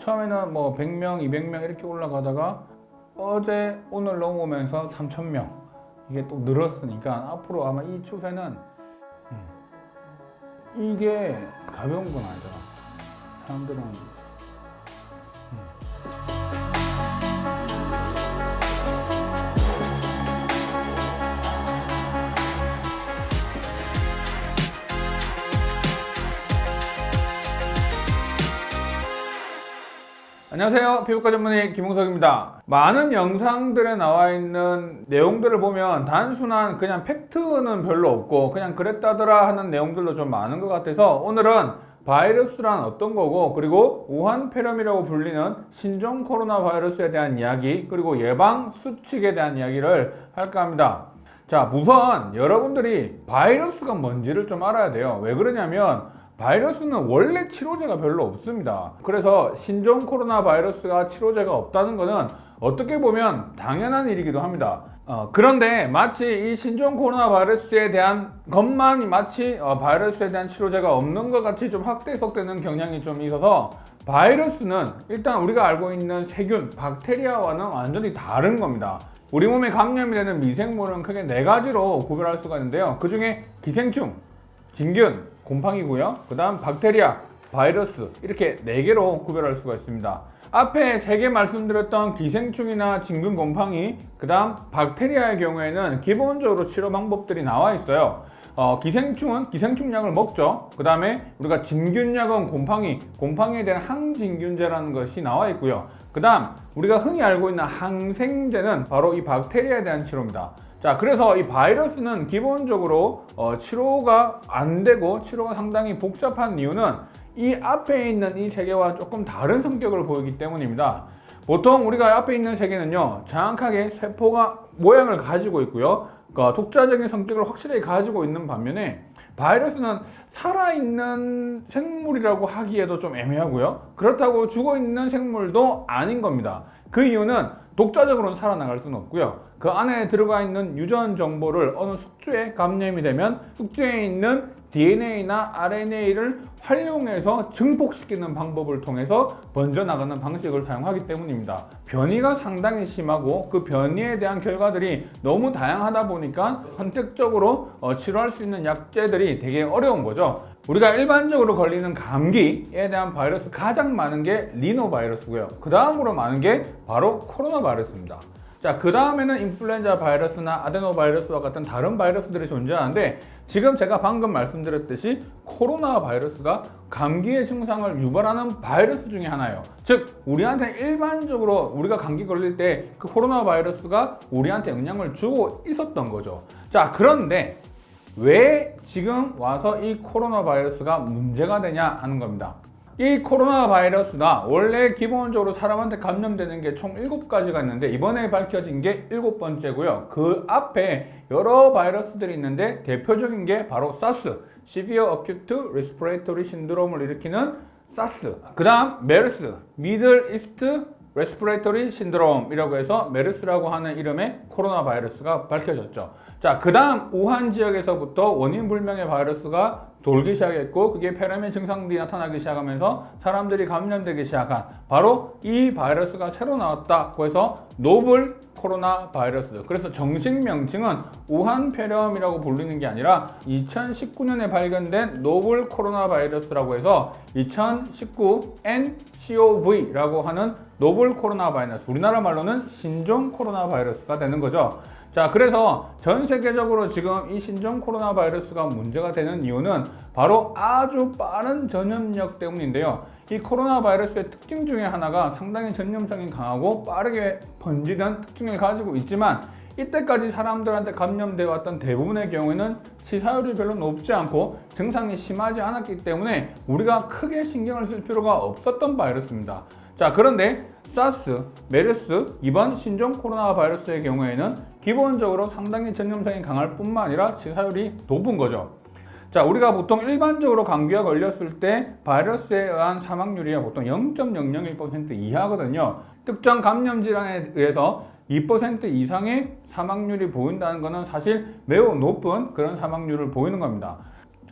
처음에는 뭐 100명, 200명 이렇게 올라가다가 어제 오늘 넘어오면서 3,000명 이게 또 늘었으니까 앞으로 아마 이 추세는 이게 가벼운 건 아니잖아. 사람들은 안녕하세요. 피부과 전문의 김홍석입니다. 많은 영상들에 나와 있는 내용들을 보면 단순한 그냥 팩트는 별로 없고 그냥 그랬다더라 하는 내용들도 좀 많은 것 같아서 오늘은 바이러스란 어떤 거고 그리고 우한 폐렴이라고 불리는 신종 코로나 바이러스에 대한 이야기 그리고 예방 수칙에 대한 이야기를 할까 합니다. 자, 우선 여러분들이 바이러스가 뭔지를 좀 알아야 돼요. 왜 그러냐면 바이러스는 원래 치료제가 별로 없습니다. 그래서 신종 코로나 바이러스가 치료제가 없다는 것은 어떻게 보면 당연한 일이기도 합니다. 그런데 마치 이 신종 코로나 바이러스에 대한 것만 마치 바이러스에 대한 치료제가 없는 것 같이 좀 확대 해석되는 경향이 좀 있어서 바이러스는 일단 우리가 알고 있는 세균, 박테리아와는 완전히 다른 겁니다. 우리 몸에 감염이 되는 미생물은 크게 4가지로 구별할 수가 있는데요. 그 중에 기생충, 진균, 곰팡이고요. 그 다음 박테리아, 바이러스 이렇게 4개로 구별할 수가 있습니다. 앞에 3개 말씀드렸던 기생충이나 진균, 곰팡이, 그 다음 박테리아의 경우에는 기본적으로 치료 방법들이 나와 있어요. 기생충은 기생충약을 먹죠. 그 다음에 우리가 진균약은 곰팡이에 대한 항진균제라는 것이 나와 있고요. 그 다음 우리가 흔히 알고 있는 항생제는 바로 이 박테리아에 대한 치료입니다. 자, 그래서 이 바이러스는 기본적으로 치료가 안 되고 치료가 상당히 복잡한 이유는 이 앞에 있는 이 3개와 조금 다른 성격을 보이기 때문입니다. 보통 우리가 앞에 있는 3개는요 정확하게 세포가 모양을 가지고 있고요, 그러니까 독자적인 성격을 확실하게 가지고 있는 반면에 바이러스는 살아있는 생물이라고 하기에도 좀 애매하고요, 그렇다고 죽어있는 생물도 아닌 겁니다. 그 이유는 독자적으로는 살아나갈 수는 없고요, 그 안에 들어가 있는 유전 정보를 어느 숙주에 감염이 되면 숙주에 있는 DNA나 RNA를 활용해서 증폭시키는 방법을 통해서 번져나가는 방식을 사용하기 때문입니다. 변이가 상당히 심하고 그 변이에 대한 결과들이 너무 다양하다 보니까 선택적으로 치료할 수 있는 약제들이 되게 어려운 거죠. 우리가 일반적으로 걸리는 감기에 대한 바이러스 가장 많은 게 리노바이러스고요. 그 다음으로 많은 게 바로 코로나 바이러스입니다. 자, 그 다음에는 인플루엔자 바이러스나 아데노바이러스와 같은 다른 바이러스들이 존재하는데 지금 제가 방금 말씀드렸듯이 코로나 바이러스가 감기의 증상을 유발하는 바이러스 중에 하나예요. 즉 우리한테 일반적으로 우리가 감기 걸릴 때 그 코로나 바이러스가 우리한테 영향을 주고 있었던 거죠. 자, 그런데 왜 지금 와서 이 코로나 바이러스가 문제가 되냐 하는 겁니다. 이 코로나 바이러스가 원래 기본적으로 사람한테 감염되는 게 총 7가지가 있는데 이번에 밝혀진 게 7번째고요. 그 앞에 여러 바이러스들이 있는데 대표적인 게 바로 사스, Severe Acute Respiratory Syndrome을 일으키는 사스, 그 다음 메르스, Middle East Respiratory Syndrome이라고 해서 메르스라고 하는 이름의 코로나 바이러스가 밝혀졌죠. 자, 그 다음 우한 지역에서부터 원인 불명의 바이러스가 돌기 시작했고 그게 폐렴의 증상들이 나타나기 시작하면서 사람들이 감염되기 시작한 바로 이 바이러스가 새로 나왔다고 해서 노블 코로나 바이러스, 그래서 정식 명칭은 우한 폐렴이라고 불리는 게 아니라 2019년에 발견된 노블 코로나 바이러스라고 해서 2019 nCoV라고 하는 노블 코로나 바이러스, 우리나라 말로는 신종 코로나 바이러스가 되는 거죠. 자, 그래서 전 세계적으로 지금 이 신종 코로나 바이러스가 문제가 되는 이유는 바로 아주 빠른 전염력 때문인데요. 이 코로나 바이러스의 특징 중에 하나가 상당히 전염성이 강하고 빠르게 번지는 특징을 가지고 있지만 이때까지 사람들한테 감염되어 왔던 대부분의 경우에는 치사율이 별로 높지 않고 증상이 심하지 않았기 때문에 우리가 크게 신경을 쓸 필요가 없었던 바이러스입니다. 자, 그런데 사스, 메르스, 이번 신종 코로나 바이러스의 경우에는 기본적으로 상당히 전염성이 강할 뿐만 아니라 치사율이 높은 거죠. 자, 우리가 보통 일반적으로 감기가 걸렸을 때 바이러스에 의한 사망률이 보통 0.001% 이하거든요. 특정 감염 질환에 의해서 2% 이상의 사망률이 보인다는 것은 사실 매우 높은 그런 사망률을 보이는 겁니다.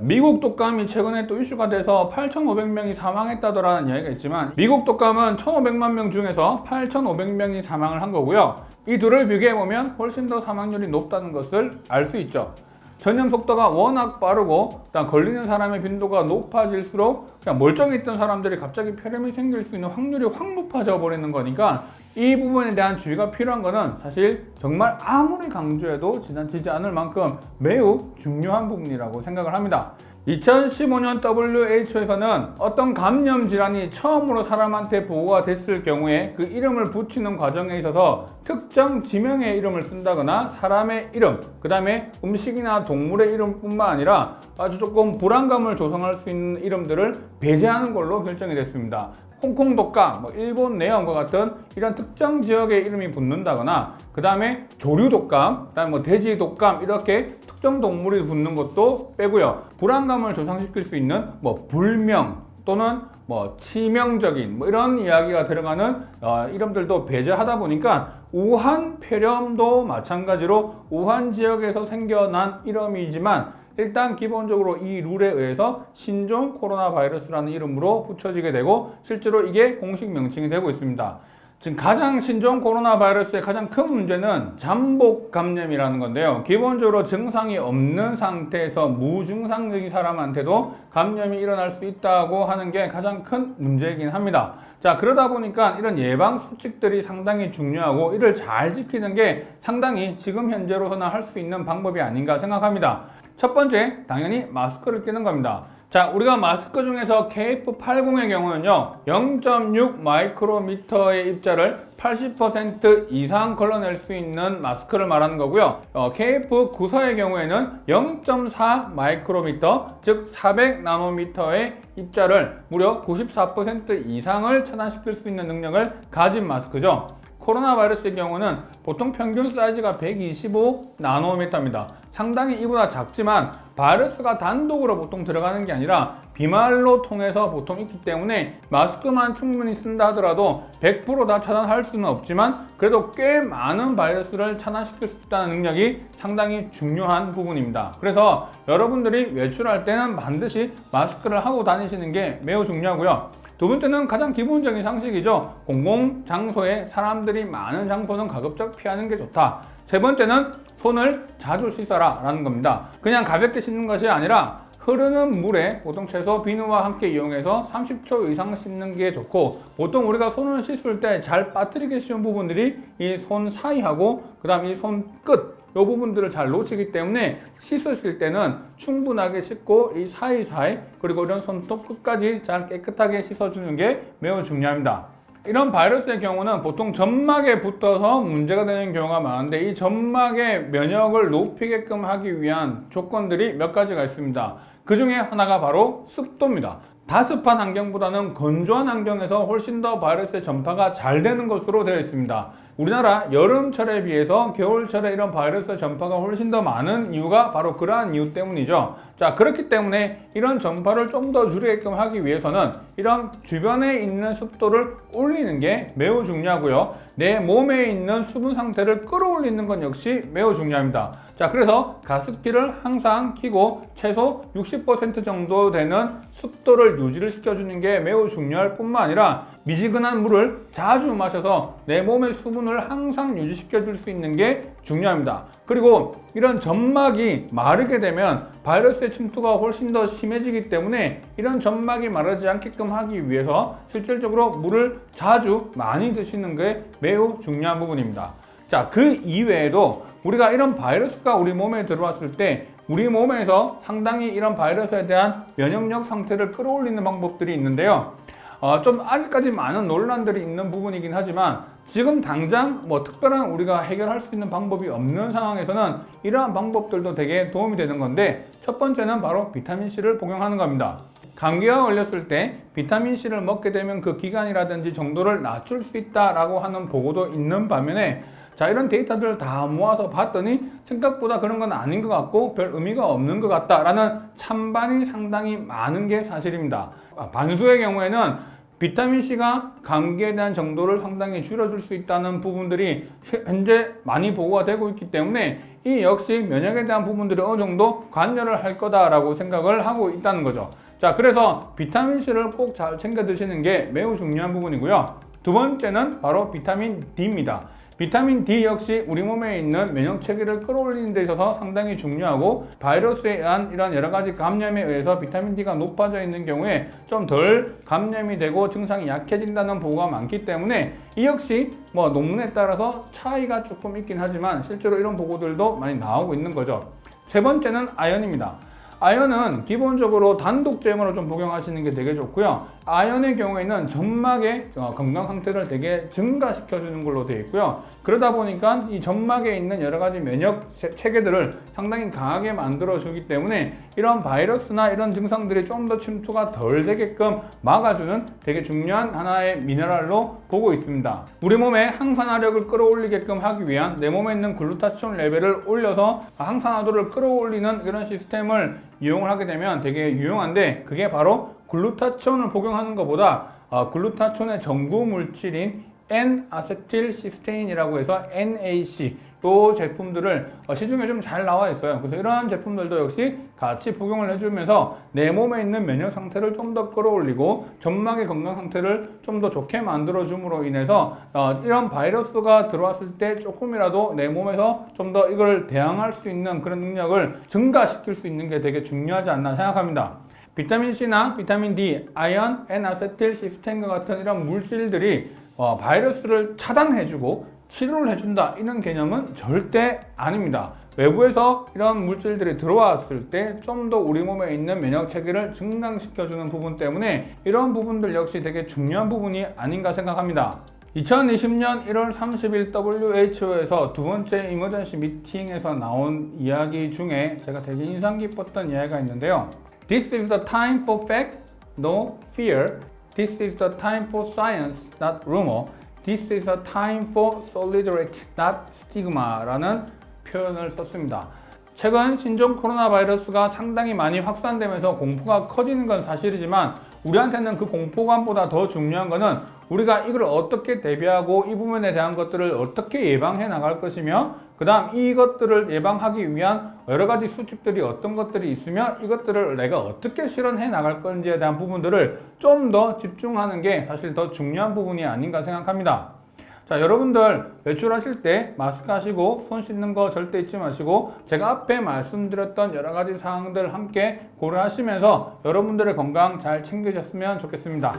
미국 독감이 최근에 또 이슈가 돼서 8,500명이 사망했다더라는 이야기가 있지만 미국 독감은 1,500만 명 중에서 8,500명이 사망을 한 거고요. 이 둘을 비교해보면 훨씬 더 사망률이 높다는 것을 알 수 있죠. 전염 속도가 워낙 빠르고 걸리는 사람의 빈도가 높아질수록 그냥 멀쩡했던 사람들이 갑자기 폐렴이 생길 수 있는 확률이 확 높아져 버리는 거니까 이 부분에 대한 주의가 필요한 거는 사실 정말 아무리 강조해도 지나치지 않을 만큼 매우 중요한 부분이라고 생각을 합니다. 2015년 WHO에서는 어떤 감염 질환이 처음으로 사람한테 보고가 됐을 경우에 그 이름을 붙이는 과정에 있어서 특정 지명의 이름을 쓴다거나 사람의 이름, 그 다음에 음식이나 동물의 이름뿐만 아니라 아주 조금 불안감을 조성할 수 있는 이름들을 배제하는 걸로 결정이 됐습니다. 홍콩 독감, 일본 내염과 같은 이런 특정 지역의 이름이 붙는다거나 그 다음에 조류 독감, 그 다음에 돼지 독감 이렇게 특정 동물이 붙는 것도 빼고요. 불안감을 조성시킬 수 있는 불명 또는 치명적인 이런 이야기가 들어가는 이름들도 배제하다 보니까 우한 폐렴도 마찬가지로 우한 지역에서 생겨난 이름이지만 일단 기본적으로 이 룰에 의해서 신종 코로나 바이러스라는 이름으로 붙여지게 되고 실제로 이게 공식 명칭이 되고 있습니다. 지금 가장 신종 코로나 바이러스의 가장 큰 문제는 잠복 감염이라는 건데요. 기본적으로 증상이 없는 상태에서 무증상적인 사람한테도 감염이 일어날 수 있다고 하는 게 가장 큰 문제이긴 합니다. 자, 그러다 보니까 이런 예방 수칙들이 상당히 중요하고 이를 잘 지키는 게 상당히 지금 현재로서는 할 수 있는 방법이 아닌가 생각합니다. 첫 번째, 당연히 마스크를 끼는 겁니다. 자, 우리가 마스크 중에서 KF80의 경우는요, 0.6 마이크로미터의 입자를 80% 이상 걸러낼 수 있는 마스크를 말하는 거고요. KF94의 경우에는 0.4 마이크로미터, 즉 400 나노미터의 입자를 무려 94% 이상을 차단시킬 수 있는 능력을 가진 마스크죠. 코로나 바이러스의 경우는 보통 평균 사이즈가 125 나노미터입니다. 상당히 이보다 작지만 바이러스가 단독으로 보통 들어가는 게 아니라 비말로 통해서 보통 있기 때문에 마스크만 충분히 쓴다 하더라도 100% 다 차단할 수는 없지만 그래도 꽤 많은 바이러스를 차단시킬 수 있다는 능력이 상당히 중요한 부분입니다. 그래서 여러분들이 외출할 때는 반드시 마스크를 하고 다니시는 게 매우 중요하고요. 두 번째는 가장 기본적인 상식이죠. 공공장소에 사람들이 많은 장소는 가급적 피하는 게 좋다. 세 번째는 손을 자주 씻어라 라는 겁니다. 그냥 가볍게 씻는 것이 아니라 흐르는 물에 보통 최소 비누와 함께 이용해서 30초 이상 씻는 게 좋고 보통 우리가 손을 씻을 때 잘 빠뜨리기 쉬운 부분들이 이 손 사이하고 그 다음 이 손 끝 이 부분들을 잘 놓치기 때문에 씻으실 때는 충분하게 씻고 이 사이사이 그리고 이런 손톱 끝까지 잘 깨끗하게 씻어주는 게 매우 중요합니다. 이런 바이러스의 경우는 보통 점막에 붙어서 문제가 되는 경우가 많은데 이 점막의 면역을 높이게끔 하기 위한 조건들이 몇 가지가 있습니다. 그 중에 하나가 바로 습도입니다. 다습한 환경보다는 건조한 환경에서 훨씬 더 바이러스의 전파가 잘 되는 것으로 되어 있습니다. 우리나라 여름철에 비해서 겨울철에 이런 바이러스의 전파가 훨씬 더 많은 이유가 바로 그러한 이유 때문이죠. 자, 그렇기 때문에 이런 전파를 좀 더 줄이게끔 하기 위해서는 이런 주변에 있는 습도를 올리는 게 매우 중요하고요. 내 몸에 있는 수분 상태를 끌어올리는 건 역시 매우 중요합니다. 자, 그래서 가습기를 항상 켜고 최소 60% 정도 되는 습도를 유지를 시켜주는 게 매우 중요할 뿐만 아니라 미지근한 물을 자주 마셔서 내 몸의 수분을 항상 유지시켜 줄 수 있는 게 중요합니다. 그리고 이런 점막이 마르게 되면 바이러스의 침투가 훨씬 더 심해지기 때문에 이런 점막이 마르지 않게끔 하기 위해서 실질적으로 물을 자주 많이 드시는 게 매우 중요한 부분입니다. 자, 그 이외에도 우리가 이런 바이러스가 우리 몸에 들어왔을 때 우리 몸에서 상당히 이런 바이러스에 대한 면역력 상태를 끌어올리는 방법들이 있는데요. 좀 아직까지 많은 논란들이 있는 부분이긴 하지만 지금 당장 특별한 우리가 해결할 수 있는 방법이 없는 상황에서는 이러한 방법들도 되게 도움이 되는 건데 첫 번째는 바로 비타민C를 복용하는 겁니다. 감기가 걸렸을 때 비타민C를 먹게 되면 그 기간이라든지 정도를 낮출 수 있다라고 하는 보고도 있는 반면에 자, 이런 데이터들을 다 모아서 봤더니 생각보다 그런 건 아닌 것 같고 별 의미가 없는 것 같다라는 찬반이 상당히 많은 게 사실입니다. 반수의 경우에는 비타민C가 감기에 대한 정도를 상당히 줄여줄 수 있다는 부분들이 현재 많이 보고가 되고 있기 때문에 이 역시 면역에 대한 부분들이 어느 정도 관여를 할 거다라고 생각을 하고 있다는 거죠. 자, 그래서 비타민C를 꼭 잘 챙겨 드시는 게 매우 중요한 부분이고요. 두 번째는 바로 비타민 D입니다. 비타민 D 역시 우리 몸에 있는 면역 체계를 끌어올리는 데 있어서 상당히 중요하고, 바이러스에 의한 이런 여러 가지 감염에 의해서 비타민 D가 높아져 있는 경우에 좀 덜 감염이 되고 증상이 약해진다는 보고가 많기 때문에 이 역시 뭐 논문에 따라서 차이가 조금 있긴 하지만 실제로 이런 보고들도 많이 나오고 있는 거죠. 세 번째는 아연입니다. 아연은 기본적으로 단독제형으로 좀 복용하시는 게 되게 좋고요. 아연의 경우에는 점막의 건강 상태를 되게 증가시켜주는 걸로 되어 있고요. 그러다 보니까 이 점막에 있는 여러 가지 면역 체계들을 상당히 강하게 만들어주기 때문에 이런 바이러스나 이런 증상들이 좀 더 침투가 덜 되게끔 막아주는 되게 중요한 하나의 미네랄로 보고 있습니다. 우리 몸의 항산화력을 끌어올리게끔 하기 위한 내 몸에 있는 글루타치온 레벨을 올려서 항산화도를 끌어올리는 이런 시스템을 이용을 하게 되면 되게 유용한데, 그게 바로 글루타치온을 복용하는 것보다 글루타치온의 전구 물질인 N-아세틸시스테인이라고 해서 NAC 이 제품들을 시중에 좀 잘 나와 있어요. 그래서 이러한 제품들도 역시 같이 복용을 해주면서 내 몸에 있는 면역 상태를 좀 더 끌어올리고 점막의 건강 상태를 좀 더 좋게 만들어 줌으로 인해서 이런 바이러스가 들어왔을 때 조금이라도 내 몸에서 좀 더 이걸 대항할 수 있는 그런 능력을 증가시킬 수 있는 게 되게 중요하지 않나 생각합니다. 비타민C나 비타민 D, 아연, N-아세틸시스테인과 같은 이런 물질들이 바이러스를 차단해주고 치료를 해준다, 이런 개념은 절대 아닙니다. 외부에서 이런 물질들이 들어왔을 때 좀 더 우리 몸에 있는 면역 체계를 증강시켜주는 부분 때문에 이런 부분들 역시 되게 중요한 부분이 아닌가 생각합니다. 2020년 1월 30일 WHO에서 두 번째 이머전시 미팅에서 나온 이야기 중에 제가 되게 인상 깊었던 이야기가 있는데요. This is the time for fact, no fear. This is the time for science, not rumor. This is a time for solidarity, not stigma 라는 표현을 썼습니다. 최근 신종 코로나 바이러스가 상당히 많이 확산되면서 공포가 커지는 건 사실이지만, 우리한테는 그 공포감보다 더 중요한 거는 우리가 이걸 어떻게 대비하고 이 부분에 대한 것들을 어떻게 예방해 나갈 것이며, 그 다음 이것들을 예방하기 위한 여러 가지 수칙들이 어떤 것들이 있으며 이것들을 내가 어떻게 실현해 나갈 건지에 대한 부분들을 좀 더 집중하는 게 사실 더 중요한 부분이 아닌가 생각합니다. 자, 여러분들 외출하실 때 마스크 하시고 손 씻는 거 절대 잊지 마시고, 제가 앞에 말씀드렸던 여러 가지 사항들 함께 고려하시면서 여러분들의 건강 잘 챙기셨으면 좋겠습니다.